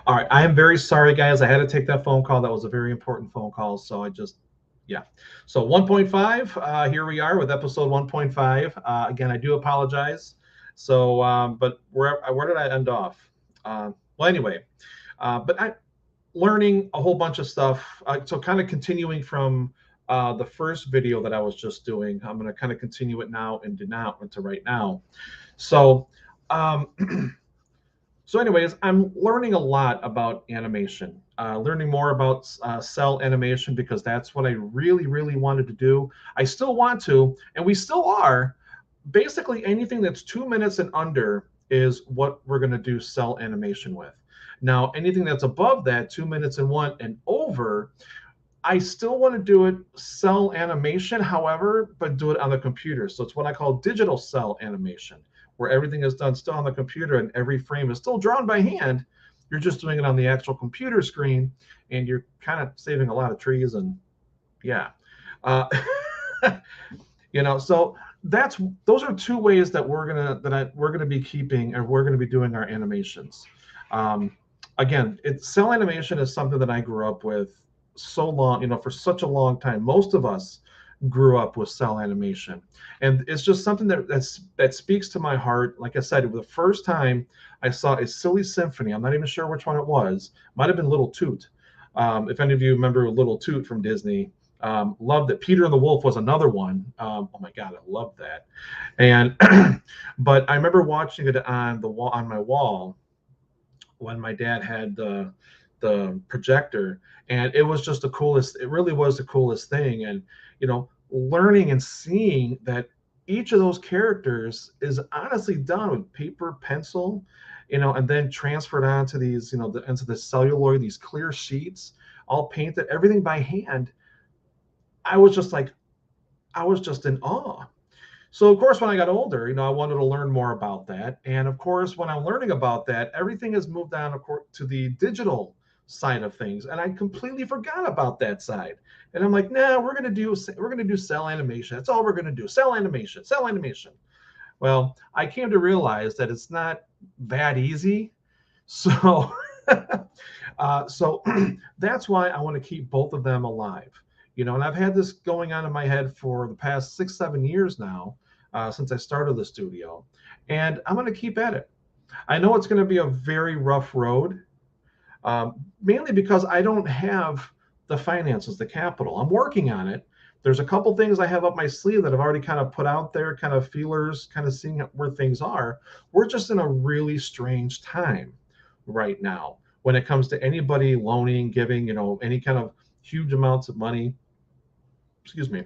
All right. I am very sorry, guys. I had to take that phone call. That was a very important phone call. So I just, yeah. So 1.5, here we are with episode 1.5. Again, I do apologize. So, but where did I end off? Well, anyway, but I learning a whole bunch of stuff. So kind of continuing from the first video that I was just doing, I'm going to kind of continue it now into right now. So, um, So, anyways, I'm learning a lot about animation, learning more about cell animation because that's what I really, really wanted to do. I still want to, and we still are. Basically, anything that's 2 minutes and under is what we're going to do cell animation with. Now, anything that's above that, 2 minutes and one and over, I still want to do it cell animation, however, but do it on the computer. So it's what I call digital cell animation, where everything is done still on the computer and every frame is still drawn by hand. You're just doing it on the actual computer screen, and you're kind of saving a lot of trees and yeah. Uh, so those are two ways that we're gonna be keeping or we're gonna be doing our animations. Um, Again, cell animation is something that I grew up with so long, for such a long time. Most of us grew up with cell animation, and it's just something that speaks to my heart. Like I said, the first time I saw a silly symphony, I'm not even sure which one it was. Might have been Little Toot. If any of you remember Little Toot from Disney, loved it. Peter and the Wolf was another one. Oh my God, I loved that. And but I remember watching it on the wall on my wall when my dad had the projector, and it was just the coolest. It really was the coolest thing. And learning and seeing that each of those characters is honestly done with paper, pencil, and then transferred onto these, into the celluloid, these clear sheets, all painted, everything by hand. I was just like, I was just in awe. So of course, when I got older, I wanted to learn more about that. And of course, when I'm learning about that, everything has moved on, of course, to the digital side of things, and I completely forgot about that side. And I'm like, nah, we're gonna do cell animation. That's all we're gonna do. Cell animation, cell animation. Well, I came to realize that it's not that easy. So, so that's why I want to keep both of them alive. And I've had this going on in my head for the past 6, 7 years now, since I started the studio, and I'm going to keep at it. I know it's going to be a very rough road, mainly because I don't have the finances, the capital. I'm working on it. There's a couple things I have up my sleeve that I've already kind of put out there, kind of feelers, kind of seeing where things are. We're just in a really strange time right now when it comes to anybody loaning, giving, any kind of huge amounts of money. Excuse me.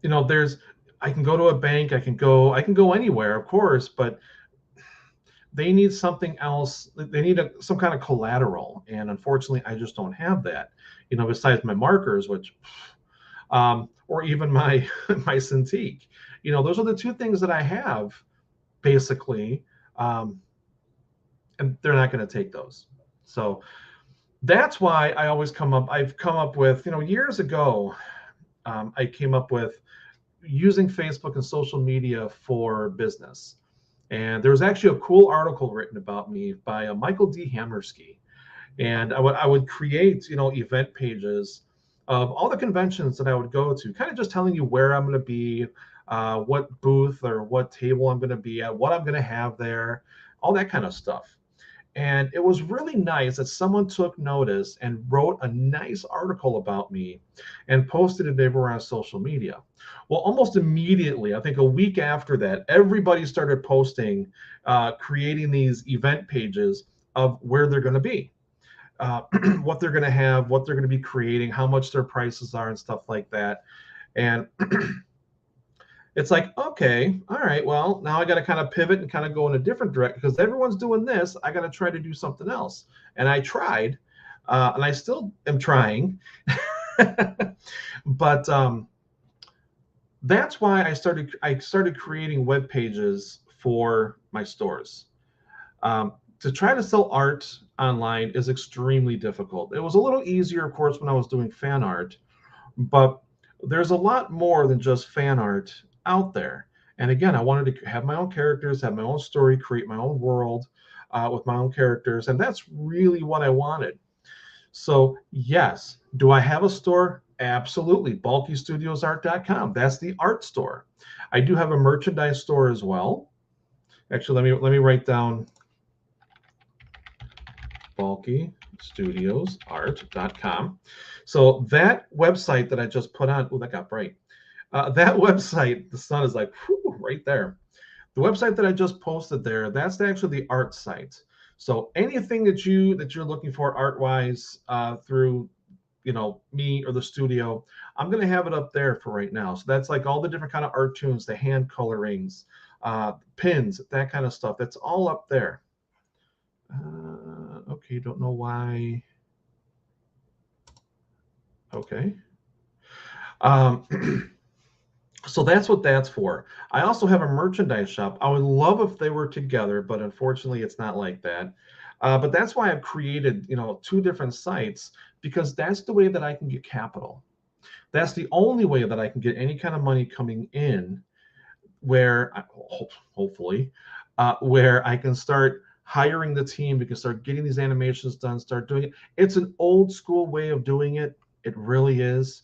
There's I can go to a bank, I can go anywhere, of course, but they need something else. They need some kind of collateral, and unfortunately, I just don't have that. Besides my markers, which, or even my my Cintiq. Those are the two things that I have basically, and they're not going to take those. So that's why I've come up with, years ago, I came up with using Facebook and social media for business. And there was actually a cool article written about me by Michael D. Hammersky. And I would create, event pages of all the conventions that I would go to, kind of just telling you where I'm going to be, what booth or what table I'm going to be at, what I'm going to have there, all that kind of stuff. And it was really nice that someone took notice and wrote a nice article about me and posted it everywhere on social media. Well, almost immediately, I think a week after that, everybody started posting, creating these event pages of where they're going to be, what they're going to have, what they're going to be creating, how much their prices are, and stuff like that. And it's like, okay, all right, well, now I got to kind of pivot and kind of go in a different direction because everyone's doing this. I got to try to do something else. And I tried, and I still am trying. But that's why I started creating web pages for my stores. To try to sell art online is extremely difficult. It was a little easier, of course, when I was doing fan art, but there's a lot more than just fan art out there. And again, I wanted to have my own characters, have my own story, create my own world. with my own characters, and that's really what I wanted. So yes, do I have a store? Absolutely. BalkeStudiosArt.com. That's the art store. I do have a merchandise store as well. Actually, let me write down BalkeStudiosArt.com. So that website that I just put on, oh, that got bright. That website, the sun is like whew, right there. The website that I just posted there, that's actually the art site. So anything that you're looking for art wise through me or the studio, I'm going to have it up there for right now. So that's like all the different kind of art tunes, the hand colorings, pins, that kind of stuff. That's all up there. Okay, don't know why. Okay. So that's what that's for. I also have a merchandise shop. I would love if they were together, but unfortunately it's not like that. But that's why I've created, two different sites, because that's the way that I can get capital. That's the only way that I can get any kind of money coming in where, hopefully, where I can start hiring the team, we can start getting these animations done, start doing it. It's an old school way of doing it. It really is.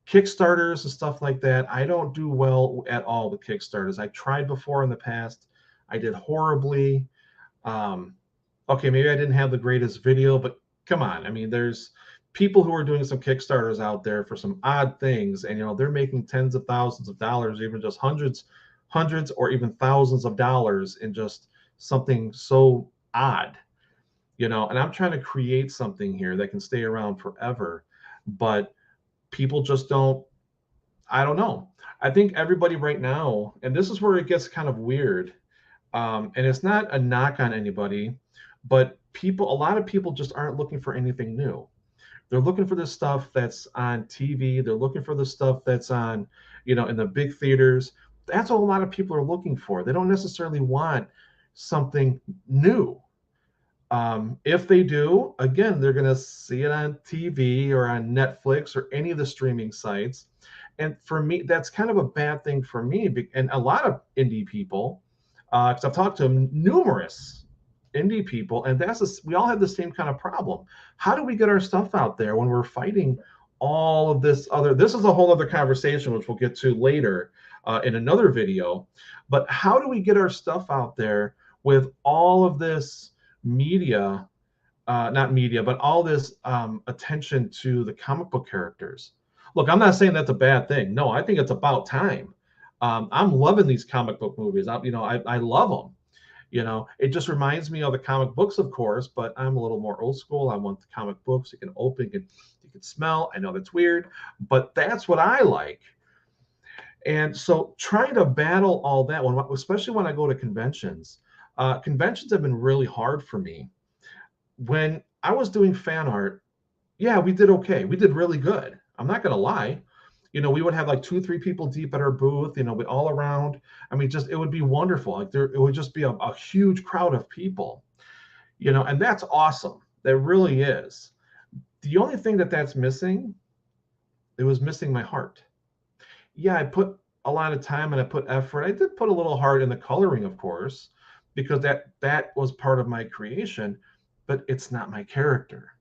Kickstarters and stuff like that, I don't do well at all with Kickstarters. I tried before in the past. I did horribly. Okay, maybe I didn't have the greatest video, but come on. I mean, there's people who are doing some Kickstarters out there for some odd things, and they're making tens of thousands of dollars, even just hundreds or even thousands of dollars in just something so odd. And I'm trying to create something here that can stay around forever, but people just don't. I don't know. I think everybody right now, and this is where it gets kind of weird, and it's not a knock on anybody, but a lot of people just aren't looking for anything new. They're looking for the stuff that's on TV. They're looking for the stuff that's on, in the big theaters. That's what a lot of people are looking for. They don't necessarily want something new. If they do, again, they're going to see it on TV or on Netflix or any of the streaming sites. And for me, that's kind of a bad thing for me. And a lot of indie people, because I've talked to numerous indie people, and we all have the same kind of problem. How do we get our stuff out there when we're fighting all of this other? This is a whole other conversation, which we'll get to later in another video. But how do we get our stuff out there with all of this media, not media, but all this attention to the comic book characters? Look, I'm not saying that's a bad thing. No, I think it's about time. I'm loving these comic book movies. I love them. It just reminds me of the comic books, of course, but I'm a little more old school. I want the comic books you can open, you can smell. I know that's weird, but that's what I like. And so trying to battle all that, especially when I go to conventions, conventions have been really hard for me. When I was doing fan art, yeah, we did okay. We did really good. I'm not going to lie. We would have like 2-3 people deep at our booth, we all around. I mean, it would be wonderful. Like it would just be a huge crowd of people, and that's awesome. That really is. The only thing that's missing, it was missing my heart. Yeah, I put a lot of time and I put effort. I did put a little heart in the coloring, of course, because that was part of my creation, but it's not my character.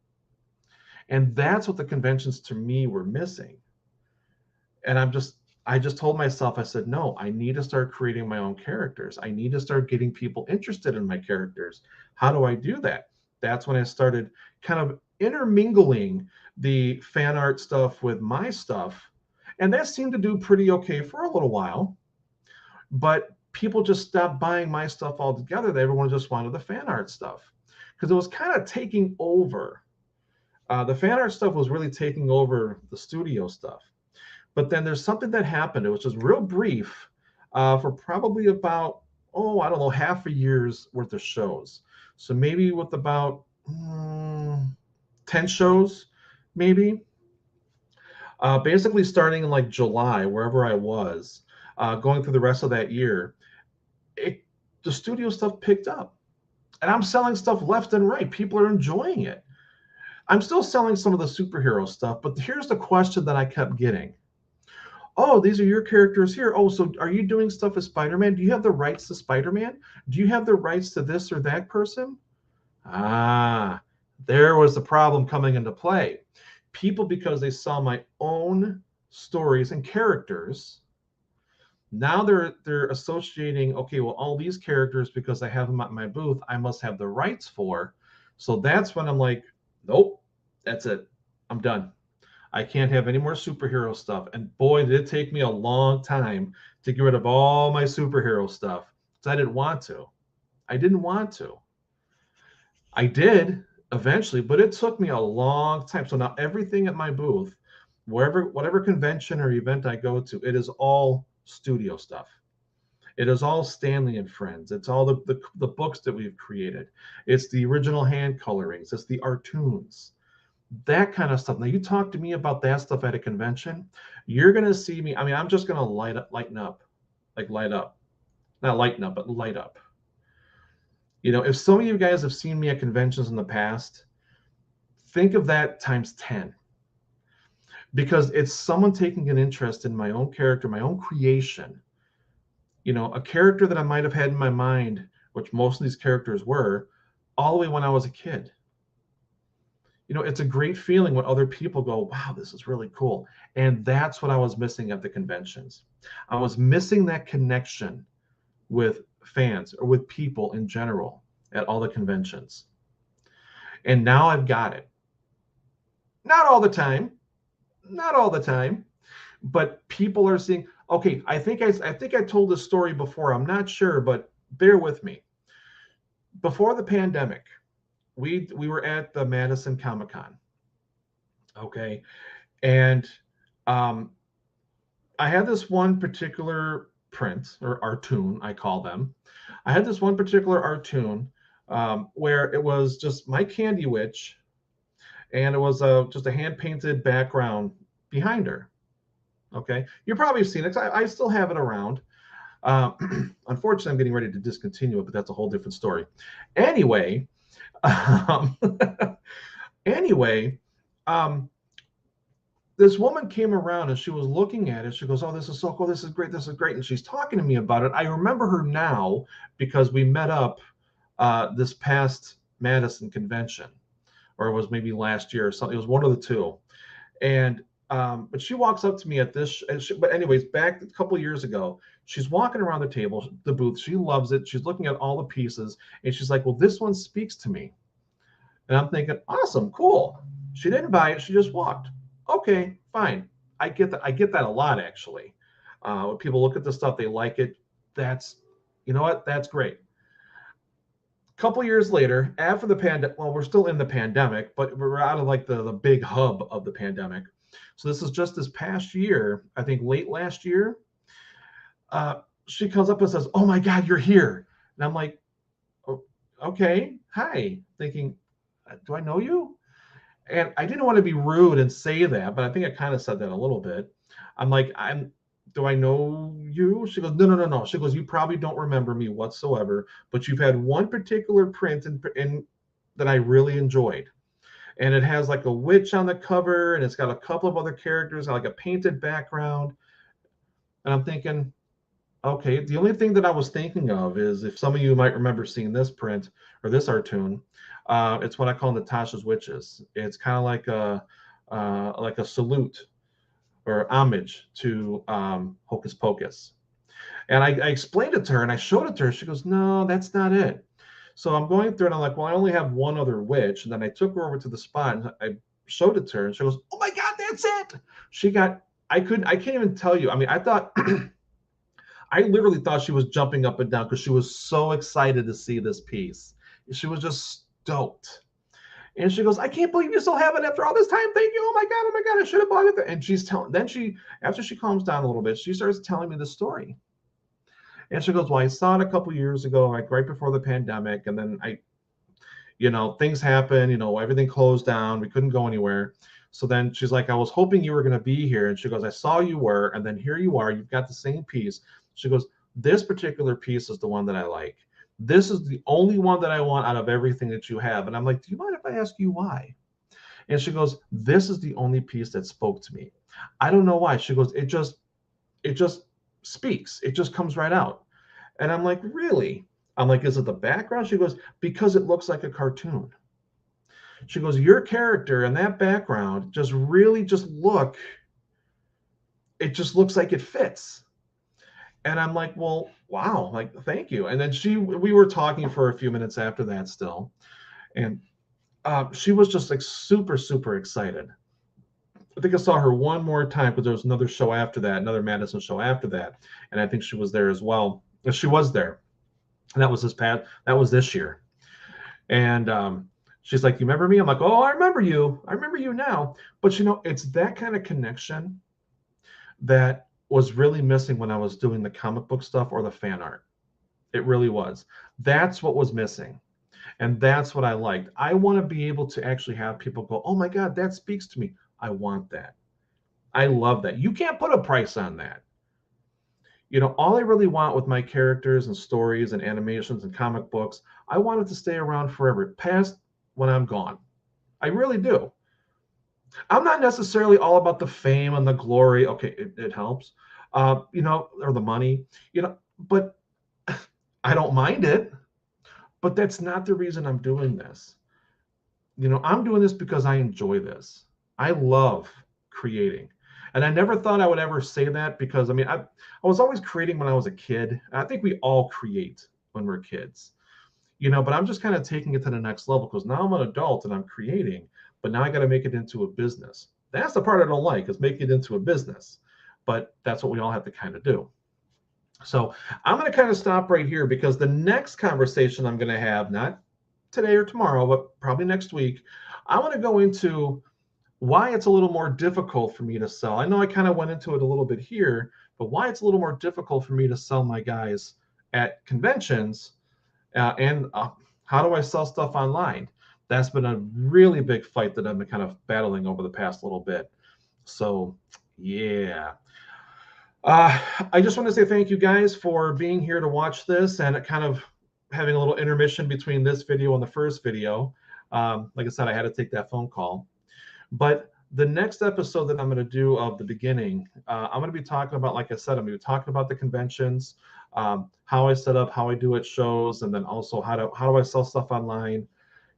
And that's what the conventions to me were missing. And I just told myself, I said, no, I need to start creating my own characters. I need to start getting people interested in my characters. How do I do that? That's when I started kind of intermingling the fan art stuff with my stuff. And that seemed to do pretty okay for a little while. But people just stopped buying my stuff altogether. Everyone just wanted the fan art stuff because it was kind of taking over. The fan art stuff was really taking over the studio stuff. But then there's something that happened. It was just real brief for probably about, I don't know, half a year's worth of shows. So maybe with about 10 shows, maybe. Basically starting in like July, wherever I was, going through the rest of that year, the studio stuff picked up. And I'm selling stuff left and right. People are enjoying it. I'm still selling some of the superhero stuff, but here's the question that I kept getting. Oh, these are your characters here. Oh, so are you doing stuff as Spider-Man? Do you have the rights to Spider-Man? Do you have the rights to this or that person? Ah, there was the problem coming into play. People, because they saw my own stories and characters, now they're associating, okay, well, all these characters, because I have them at my booth, I must have the rights for. So that's when I'm like, nope, that's it. I'm done. I can't have any more superhero stuff. And boy, did it take me a long time to get rid of all my superhero stuff because I didn't want to. I didn't want to. I did eventually, but it took me a long time. So now everything at my booth, whatever convention or event I go to, it is all studio stuff. It is all Stanley and Friends. It's all the books that we've created. It's the original hand colorings. It's the cartoons, that kind of stuff. Now, you talk to me about that stuff at a convention, you're going to see me. I mean, I'm just going to lighten up, like light up, not lighten up, but light up. If some of you guys have seen me at conventions in the past, think of that times 10, because it's someone taking an interest in my own character, my own creation, a character that I might have had in my mind, which most of these characters were, all the way when I was a kid. It's a great feeling when other people go, wow, this is really cool. And that's what I was missing at the conventions. I was missing that connection with fans or with people in general at all the conventions. And now I've got it. Not all the time, not all the time, but people are seeing, okay, I think I told this story before. I'm not sure, but bear with me. Before the pandemic, we were at the Madison Comic Con. Okay. And um, I had this one particular print or artoon, I call them. I had this one particular artoon where it was just my Candy Witch, and it was just a hand painted background behind her. Okay, you probably have seen it. I still have it around. Unfortunately, I'm getting ready to discontinue it, but that's a whole different story. Anyway, um, anyway, um, this woman came around and she was looking at it. She goes, "Oh, this is so cool. This is great. This is great." And she's talking to me about it. I remember her now because we met up this past Madison convention, or it was maybe last year or something. It was one of the two. And but she walks up to me at this. But anyways, back a couple of years ago, she's walking around the table, the booth. She loves it. She's looking at all the pieces, and she's like, "Well, this one speaks to me." And I'm thinking, awesome, cool. She didn't buy it. She just walked. Okay, fine. I get that. I get that a lot, actually. When people look at the stuff, they like it. That's, you know what? That's great. A couple years later, after the pandemic, well, we're still in the pandemic, but we're out of like the big hub of the pandemic. So this is just this past year, I think late last year. She comes up and says, "Oh my God, you're here." And I'm like, "Oh, okay, hi." Thinking, do I know you? And I didn't want to be rude and say that, but I think I kind of said that a little bit. I'm like, do I know you? She goes, no, no, no, no. She goes, you probably don't remember me whatsoever, but you've had one particular print in that I really enjoyed. And it has like a witch on the cover, and it's got a couple of other characters, like a painted background. And I'm thinking, okay, the only thing that I was thinking of is, if some of you might remember seeing this print or this cartoon, it's what I call Natasha's Witches. It's kind of like a salute or homage to Hocus Pocus. And I explained it to her and I showed it to her. She goes, "No, that's not it." So I'm going through and I'm like, "Well, I only have one other witch." And then I took her over to the spot and I showed it to her, and she goes, "Oh my God, that's it." She got, I can't even tell you. I mean, I thought, I literally thought she was jumping up and down because she was so excited to see this piece. She was just stoked. And she goes, "I can't believe you still have it after all this time. Thank you. Oh my God. Oh my God. I should have bought it." And she's telling, then after she calms down a little bit, she starts telling me the story. And she goes, "Well, I saw it a couple years ago, like right before the pandemic. And then things happened, everything closed down. We couldn't go anywhere. So then she's like, I was hoping you were going to be here." And she goes, "I saw you were. And then here you are. You've got the same piece." She goes, "This particular piece is the one that I like. This is the only one that I want out of everything that you have." And I'm like, "Do you mind if I ask you why?" And she goes, "This is the only piece that spoke to me. I don't know why." She goes, it just speaks. It just comes right out." And I'm like, "Really?" I'm like, is it the background? She goes, because it looks like a cartoon. She goes, your character and that background just really it just looks like it fits. And I'm like, well, wow, like, thank you. And then we were talking for a few minutes after that still. And she was just like super, super excited. I think I saw her one more time because there was another show after that, another Madison show after that. And I think she was there as well. And she was there. And that was this year. And she's like, you remember me? I'm like, oh, I remember you. I remember you now. But it's that kind of connection that was really missing when I was doing the comic book stuff or the fan art. It really was. That's what was missing. And that's what I liked. I want to be able to actually have people go, oh my God, that speaks to me. I want that. I love that. You can't put a price on that. All I really want with my characters and stories and animations and comic books, I want it to stay around forever, past when I'm gone. I really do. I'm not necessarily all about the fame and the glory. Okay, it helps, or the money, but I don't mind it. But that's not the reason I'm doing this. I'm doing this because I enjoy this. I love creating. And I never thought I would ever say that because, I was always creating when I was a kid. I think we all create when we're kids, but I'm just kind of taking it to the next level because now I'm an adult and I'm creating, but now I got to make it into a business. That's the part I don't like, is make it into a business. But that's what we all have to kind of do. So I'm going to kind of stop right here because the next conversation I'm going to have, not today or tomorrow, but probably next week, I want to go into why it's a little more difficult for me to sell. I know I kind of went into it a little bit here, but why it's a little more difficult for me to sell my guys at conventions, and how do I sell stuff online? That's been a really big fight that I've been kind of battling over the past little bit. So, yeah. I just want to say thank you guys for being here to watch this and kind of having a little intermission between this video and the first video. Like I said, I had to take that phone call. But the next episode that I'm going to do of the beginning, I'm going to be talking about, like I said, I'm going to be talking about the conventions, how I set up, how I do at shows, and then also how do I sell stuff online,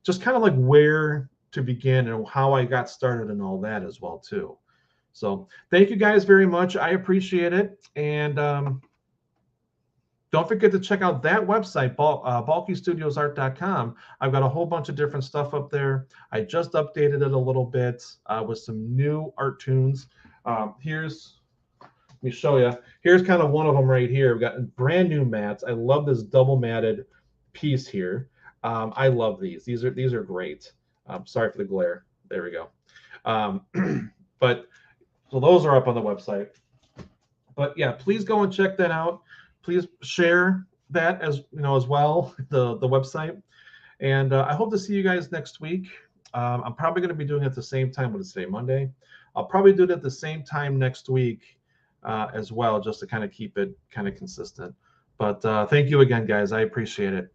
just kind of like where to begin and how I got started and all that as well too. So thank you guys very much. I appreciate it. And don't forget to check out that website, BalkeStudiosArt.com. I've got a whole bunch of different stuff up there. I just updated it a little bit with some new art tunes. Let me show you. Here's kind of one of them right here. We've got brand new mats. I love this double matted piece here. I love these. These are great. Sorry for the glare. There we go. But so those are up on the website. But yeah, please go and check that out. Please share that as well, the website. And I hope to see you guys next week. I'm probably going to be doing it at the same time. What is today, Monday? I'll probably do it at the same time next week as well, just to kind of keep it kind of consistent. But thank you again, guys. I appreciate it.